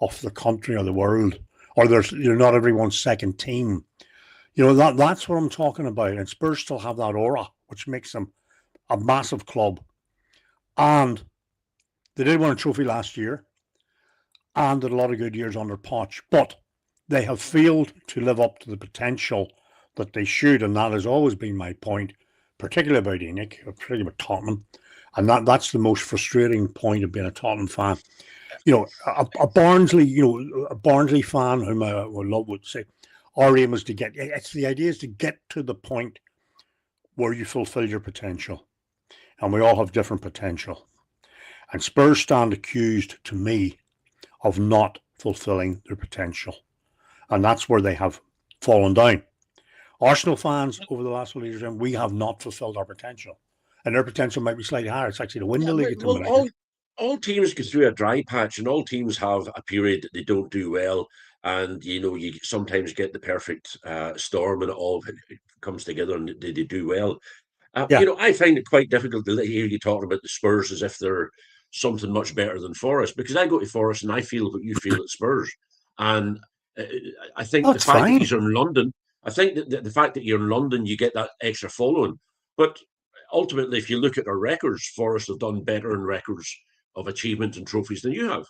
of the country or the world, or there's not everyone's second team. That's what I'm talking about. And Spurs still have that aura, which makes them a massive club. And they did win a trophy last year and did a lot of good years under Poch, but they have failed to live up to the potential that they should. And that has always been my point, particularly about ENIC, particularly about Tottenham. And that's the most frustrating point of being a Tottenham fan. A Barnsley fan whom I would say, our aim is to get. The idea is to get to the point where you fulfill your potential, and we all have different potential. And Spurs stand accused, to me, of not fulfilling their potential, and that's where they have fallen down. Arsenal fans over the last 4 years, and we have not fulfilled our potential. And their potential might be slightly higher. It's actually to win Yeah, the league at the well, minute. all teams go through a dry patch, and all teams have a period that they don't do well. And you sometimes get the perfect storm, and it all comes together, and they do well. Yeah. I find it quite difficult to hear you talking about the Spurs as if they're something much better than Forest, because I go to Forest and I feel what you feel at Spurs. And uh, I think the That's fact that fine. you're in London, I think that the fact that you're in London, you get that extra following. But ultimately, if you look at our records, Forest have done better in records of achievements and trophies than you have.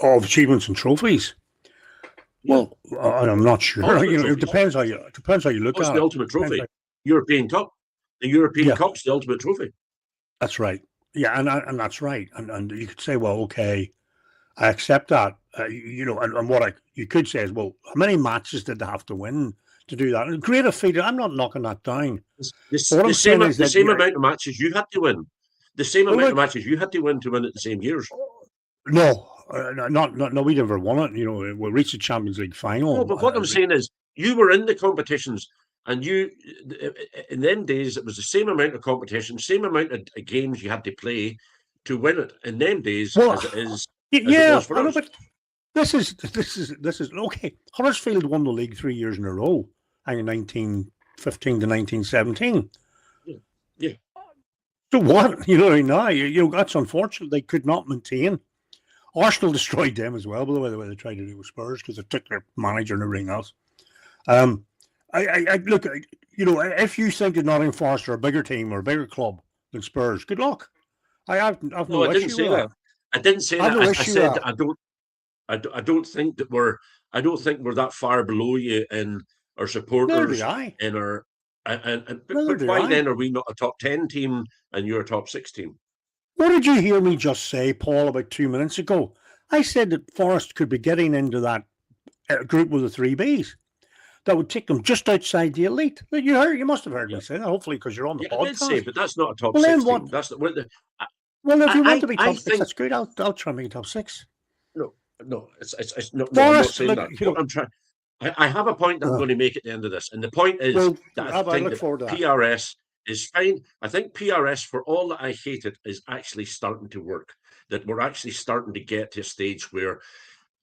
Of achievements and trophies. Yeah. Well, I'm not sure. Ultimate It trophies. depends how you look What's at the it. ultimate Depends trophy? how- European Cup. The European Yeah, Cup's the ultimate trophy. that's right. Yeah, and that's right. And you could say, well, okay, I accept that. And what you could say is, well, how many matches did they have to win to do that? And great feat. I'm not knocking that down. But what The I'm same saying is the that same amount of matches you had to win. The same well, amount of look, matches you had to win at the same years. no, no, we never won it. We reached the Champions League No, final. but what I'm saying is, you were in the competitions, and you in them days it was the same amount of competition, same amount of games you had to play to win it in them days Well, as it is as it yeah, was for I know, us. but this is okay. Huddersfield won the league 3 years in a row, I think 1915 to 1917. Yeah, yeah. So what? Now that's unfortunate. They could not maintain. Arsenal destroyed them as well, by the way they tried to do with Spurs because they took their manager and everything else. I look, if you think that Nottingham Forest are a bigger team or a bigger club than Spurs, good luck. I've No, no I didn't issue say with that. that. I didn't say I've that. no I issue with said that. I don't think that I don't think we're that far below you in our Neither do supporters, I. in our Neither but do why I. then are we not a top 10 team and you're a top 6 team? What did you hear me just say, Paul, about 2 minutes ago? I said that Forest could be getting into that group with the three Bs. That would take them just outside the elite. You must have heard Yeah, me say that, hopefully, because you're on the yeah, I did say, podcast. but that's not a top Well, then 6 what? team. That's I, Well, if you want to be I top six, think that's good. I'll try and make it top six. no, no, it's no. I'm not Forest, saying look, that. What I'm trying, I have a point that I'm uh, going to make at the end of this, and the point is well, that I I think look that forward to that. PRS is fine. I think PRS, for all that I hate it, is actually starting to work. That we're actually starting to get to a stage where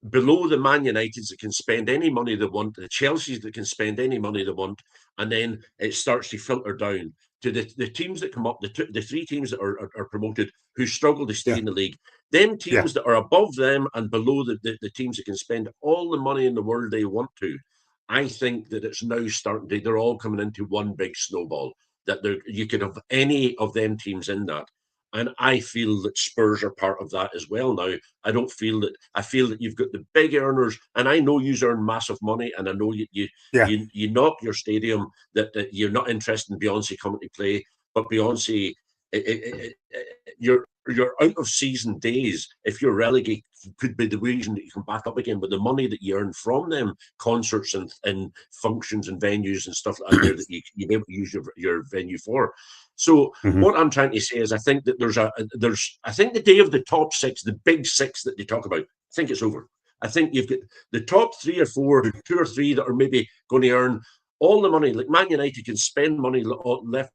below the Man Uniteds that can spend any money they want, the Chelseas that can spend any money they want, and then it starts to filter down to the teams that come up, the three teams that are promoted who struggle to stay Yeah, in the league. Them yeah. teams that are above them and below the teams that can spend all the money in the world they want to, I think that it's now starting to, they're all coming into one big snowball. That you could have any of them teams in that. And I feel that Spurs are part of that as well now. I feel that you've got the big earners, and I know you earn massive money, and I know Yeah. you knock your stadium that you're not interested in Beyonce coming to play, but Beyonce, you're out of season days. If you're relegated, could be the reason that you come back up again. But the money that you earn from them concerts and functions and venues and stuff like there that you be able to use your venue for. So Mm-hmm. what I'm trying to say is, I think that I think the day of the top 6, the big 6 that they talk about, I think it's over. I think you've got the top 3 or 4, 2 or 3 that are maybe going to earn all the money. Like Man United can spend money left,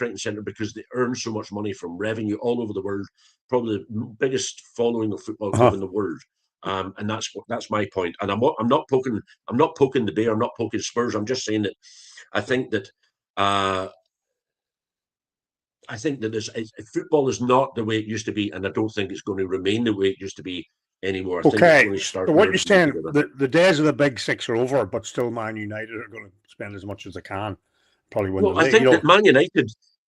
right, and centre because they earn so much money from revenue all over the world. Probably the biggest following of football club Uh-huh. in the world. And that's my point. And I'm not poking the bear. I'm not poking Spurs. I'm just saying that I think that. I think that football is not the way it used to be, and I don't think it's going to remain the way it used to be anymore. I think it's Okay. going to start So what you're saying, together. the days of the big 6 are over, but still Man United are going to spend as much as they can. Probably win the Well, I league. think that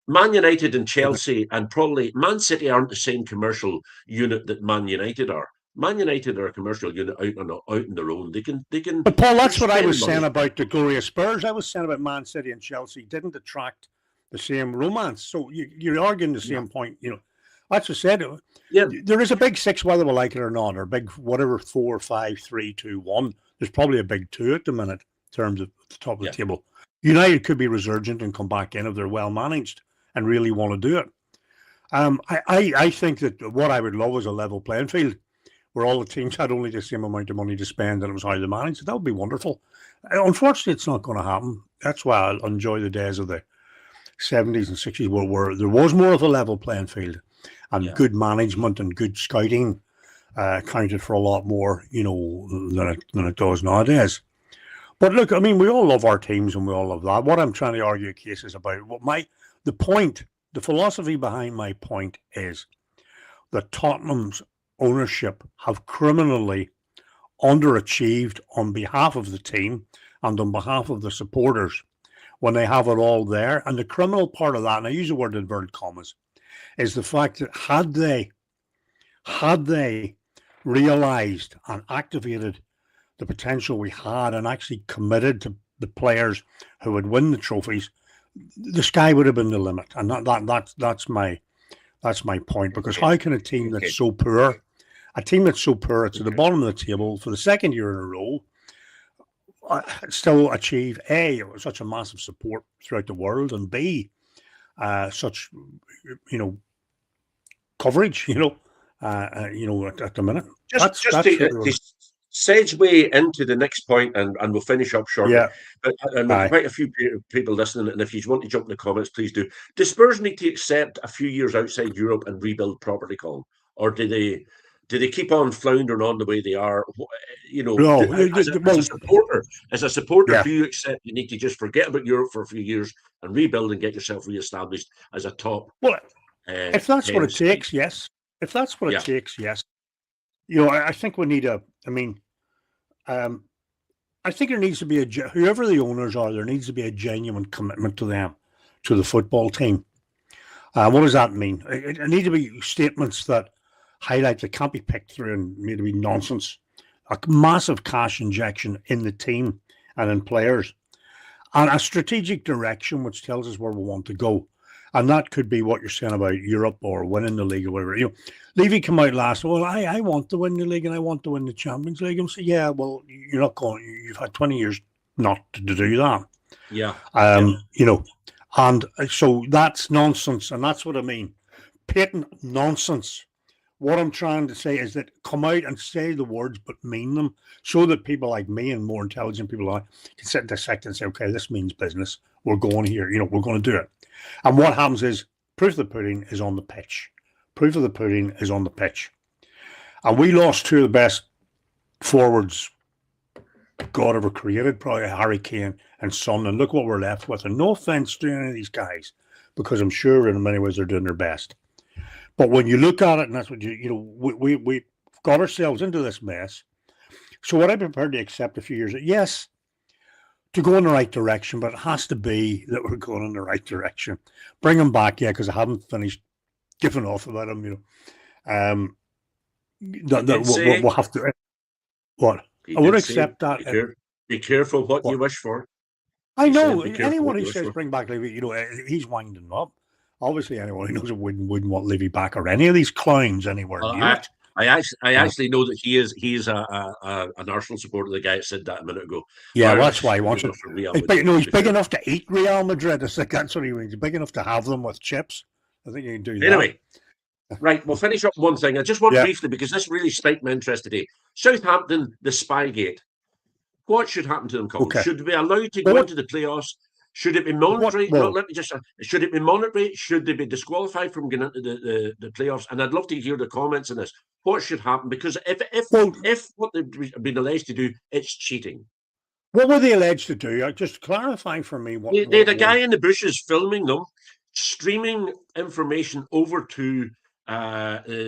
Man United and Chelsea and probably Man City aren't the same commercial unit that Man United are. Man United are a commercial unit out on their own. They can But Paul, that's what I spend was saying money. about the glorious Spurs. I was saying about Man City and Chelsea didn't attract the same romance. So you're arguing the same point. That's what I said. Yeah, There is a big 6, whether we like it or not, or big whatever 4, 5, 3, 2, 1. There's probably a big 2 at the minute in terms of the top of the table. United could be resurgent and come back in if they're well managed and really want to do it. I think that what I would love is a level playing field where all the teams had only the same amount of money to spend, and it was how they managed it. That would be wonderful. Unfortunately, it's not going to happen. That's why I'll enjoy the days of the 70s and 60s where there was more of a level playing field, and good management and good scouting counted for a lot more, than it does nowadays. But look, I mean, we all love our teams and we all love that. What I'm trying to argue a case is about the philosophy behind my point is that Tottenham's ownership have criminally underachieved on behalf of the team and on behalf of the supporters when they have it all there. And the criminal part of that, and I use the word in inverted commas, is the fact that had they realized and activated the potential we had and actually committed to the players who would win the trophies, the sky would have been the limit. And that's my point. Because how can a team that's so poor, it's at the bottom of the table for the second year in a row, still achieve such a massive support throughout the world, and B, such coverage, at the minute. Just to segue into the next point, and we'll finish up shortly. Yeah. But quite a few people listening, and if you want to jump in the comments, please do. Do Spurs need to accept a few years outside Europe and rebuild properly, Colin? Or do they keep on floundering on the way they are? No, as a supporter, do you accept you need to just forget about Europe for a few years and rebuild and get yourself re-established as a top? Well, if that's what it takes, yes. If that's what it takes, yes. I think we need I think there needs to be whoever the owners are, there needs to be a genuine commitment to them, to the football team. What does that mean? It need to be statements that highlight that can't be picked through and made to be nonsense. A massive cash injection in the team and in players, and a strategic direction which tells us where we want to go. And that could be what you're saying about Europe or winning the league or whatever. Levy came out last. Well, I want to win the league and I want to win the Champions League. And say, yeah, well, you're not going. You've had 20 years not to do that. Yeah. And so that's nonsense, and that's what I mean. Patent nonsense. What I'm trying to say is that come out and say the words, but mean them, so that people like me and more intelligent people can sit and dissect and say, okay, this means business. We're going here. We're going to do it. And what happens is proof of the pudding is on the pitch. Proof of the pudding is on the pitch. And we lost two of the best forwards God ever created, probably Harry Kane and Son. And look what we're left with. And no offense to any of these guys, because I'm sure in many ways they're doing their best. But when you look at it, and that's what we got ourselves into this mess. So what I'm prepared to accept a few years, yes, to go in the right direction, but it has to be that we're going in the right direction. Bring him back, because I haven't finished giving off about him. We'll have to. What? I would accept that. Be careful what you wish for. I know anyone who says bring back Levy, he's winding up. Obviously, anyone who knows it wouldn't want Levy back or any of these clowns anywhere near. I actually know that he's an Arsenal supporter. The guy that said that a minute ago. Yeah, that's why he wants it. He's big enough to eat Real Madrid. That's what he means. He's big enough to have them with chips. I think you can do that. Anyway, right, we'll finish up one thing. I just want briefly, because this really spiked my interest today. Southampton, the Spygate. What should happen to them, Colin? Okay. Should they be allowed to go into the playoffs? Should it be monetary? Should it be monetary? Should they be disqualified from getting into the playoffs? And I'd love to hear the comments on this. What should happen? Because if what they've been alleged to do, it's cheating. What were they alleged to do? Just clarify for me. They had a guy in the bushes filming them, streaming information over to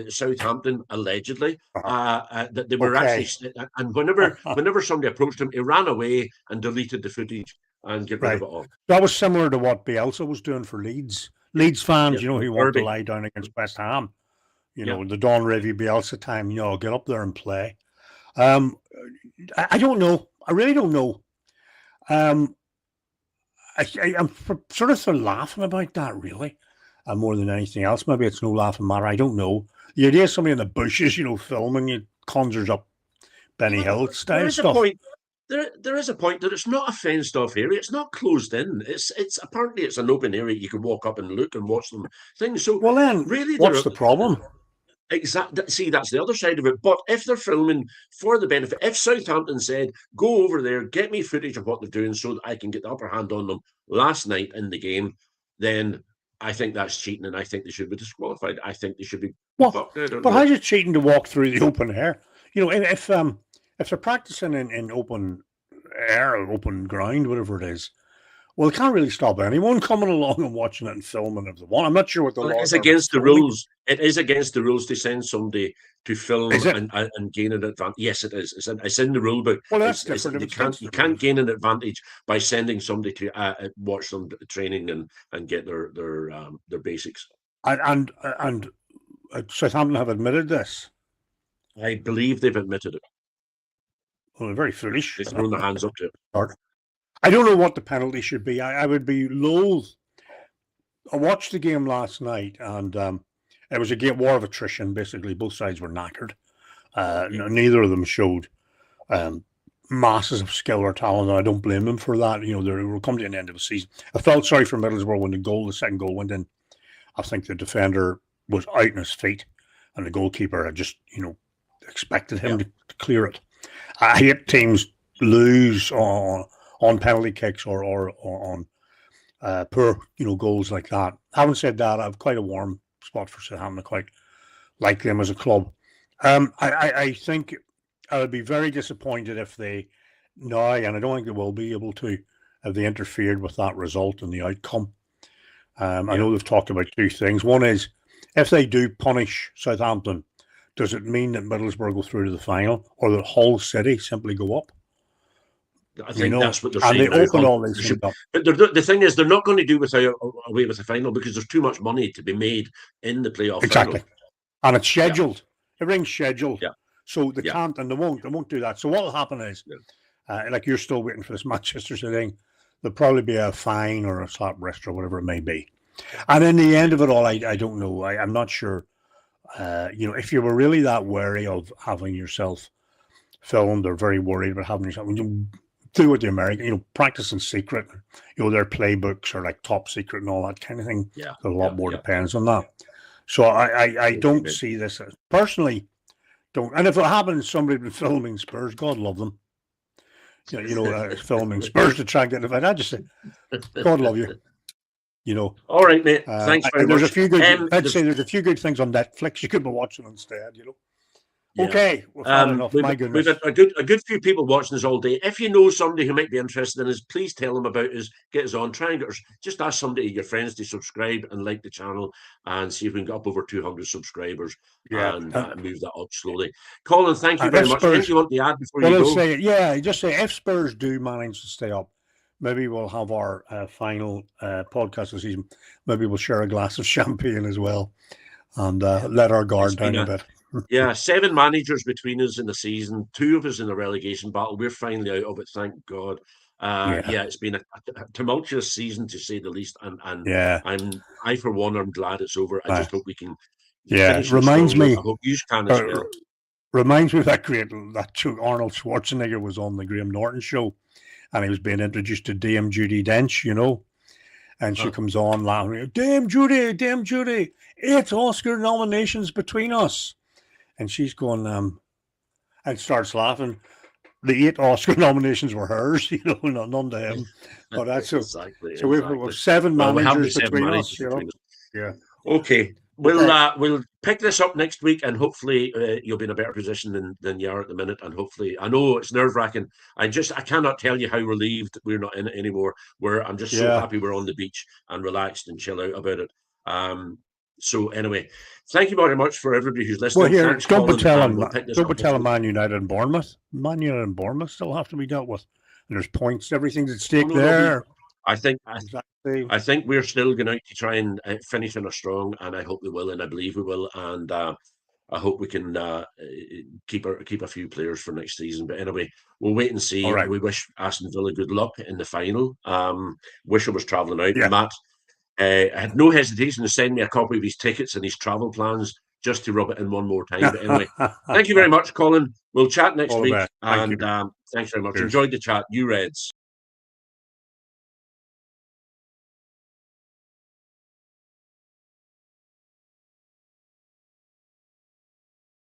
Southampton, allegedly, that they were actually. And whenever somebody approached him, he ran away and deleted the footage and get rid of it all. That was similar to what Bielsa was doing for Leeds. Leeds fans, he wanted to lie down against West Ham. The Don Revie Bielsa time, get up there and play. I don't know. I really don't know. I'm sort of laughing about that, really, more than anything else. Maybe it's no laughing matter. I don't know. The idea of somebody in the bushes, filming you conjures up Benny Hill style stuff. There is a point that it's not a fenced off area. It's not closed in. It's apparently it's an open area. You can walk up and look and watch them things. So then, really, what's the problem? Exactly. See, that's the other side of it. But if they're filming for the benefit, if Southampton said, "Go over there, get me footage of what they're doing, so that I can get the upper hand on them last night in the game," then I think that's cheating, and I think they should be disqualified. I think they should be fucked out. But how's it cheating to walk through the open air? You know, if they're practicing in open air or open ground, whatever it is, well, they can't really stop anyone coming along and watching it and filming if they want. I'm not sure what the Well, it is laws are. against the rules. It is against the rules to send somebody to film Is it? and gain an advantage. Yes, it is. It's in the rule book. Well, that's different. You can't gain an advantage by sending somebody to watch them training and get their basics. And Southampton have admitted this. I believe they've admitted it. Well, they're very foolish. They've thrown their hands up to it. I don't know what the penalty should be. I would be loath. I watched the game last night, and it was a war of attrition. Basically, both sides were knackered. Neither of them showed masses of skill or talent, and I don't blame them for that. You know, they were coming to an end of the season. I felt sorry for Middlesbrough when the second goal went in. I think the defender was out on his feet, and the goalkeeper had just, expected him to clear it. I hate teams lose on penalty kicks or on poor, goals like that. Having said that, I have quite a warm spot for Southampton. I quite like them as a club. I think I would be very disappointed if they now, and I don't think they will be able to, if they interfered with that result and the outcome. I know they've talked about two things. One is, if they do punish Southampton, does it mean that Middlesbrough go through to the final, or that Hull City simply go up? I think that's what they're saying. And they open all these things up. But the thing is, they're not going to do away with the final because there's too much money to be made in the playoff exactly. final. And it's scheduled. Everything's scheduled. Yeah. So they can't, and they won't do that. So what will happen is, like you're still waiting for this Manchester City thing, there'll probably be a fine or a slap wrist or whatever it may be. And in the end of it all, I don't know. I'm not sure. If you were really that wary of having yourself filmed or very worried about having yourself, do what the American, practice in secret. Their playbooks are like top secret and all that kind of thing. Yeah. A lot more depends on that. So I don't see this as, personally, don't. And if it happens, somebody had been filming Spurs, God love them. Filming Spurs to try and get the fight. I just say, God love you. All right, mate. Thanks very much. There's a few good things on Netflix you could be watching instead. Yeah. Okay, we've had enough. My goodness, we've a good few people watching us all day. If you know somebody who might be interested in us, please tell them about us. Get us on. Try and just ask somebody, your friends, to subscribe and like the channel, and see if we can get up over 200 subscribers and move that up slowly. Colin, thank you very much. Anything you want to add before you go? Just say if Spurs do manage to stay up, maybe we'll have our final podcast of the season. Maybe we'll share a glass of champagne as well, and let our guard down a bit. 7 managers between us in the season, 2 of us in the relegation battle. We're finally out of it, thank God. It's been a tumultuous season, to say the least, and I for one am glad it's over. I just hope we can. It reminds me. I hope you can as well. Reminds me of that Arnold Schwarzenegger was on the Graham Norton show, and he was being introduced to Dame Judi Dench, and she comes on laughing, Dame Judi, 8 Oscar nominations between us. And she's going, and starts laughing. The 8 Oscar nominations were hers, none to him. But that's exactly. So we've 7 managers between us, Yeah. Okay. We'll pick this up next week, and hopefully you'll be in a better position than you are at the minute. And hopefully, I know it's nerve-wracking. I cannot tell you how relieved we're not in it anymore. I'm just so happy we're on the beach and relaxed and chill out about it. So anyway, thank you very much for everybody who's listening. Well, don't be telling Man United and Bournemouth. Man United and Bournemouth still have to be dealt with. And there's points, everything's at stake there. I think we're still going to try and finish on a strong, and I hope we will, and I believe we will, and I hope we can keep a few players for next season. But anyway, we'll wait and see. Right. We wish Aston Villa good luck in the final. Wish I was travelling out. Yeah. Matt had no hesitation to send me a copy of his tickets and his travel plans just to rub it in one more time. But anyway, thank you very much, Colin. We'll chat next week, and thanks very much. Cheers. Enjoyed the chat. You Reds.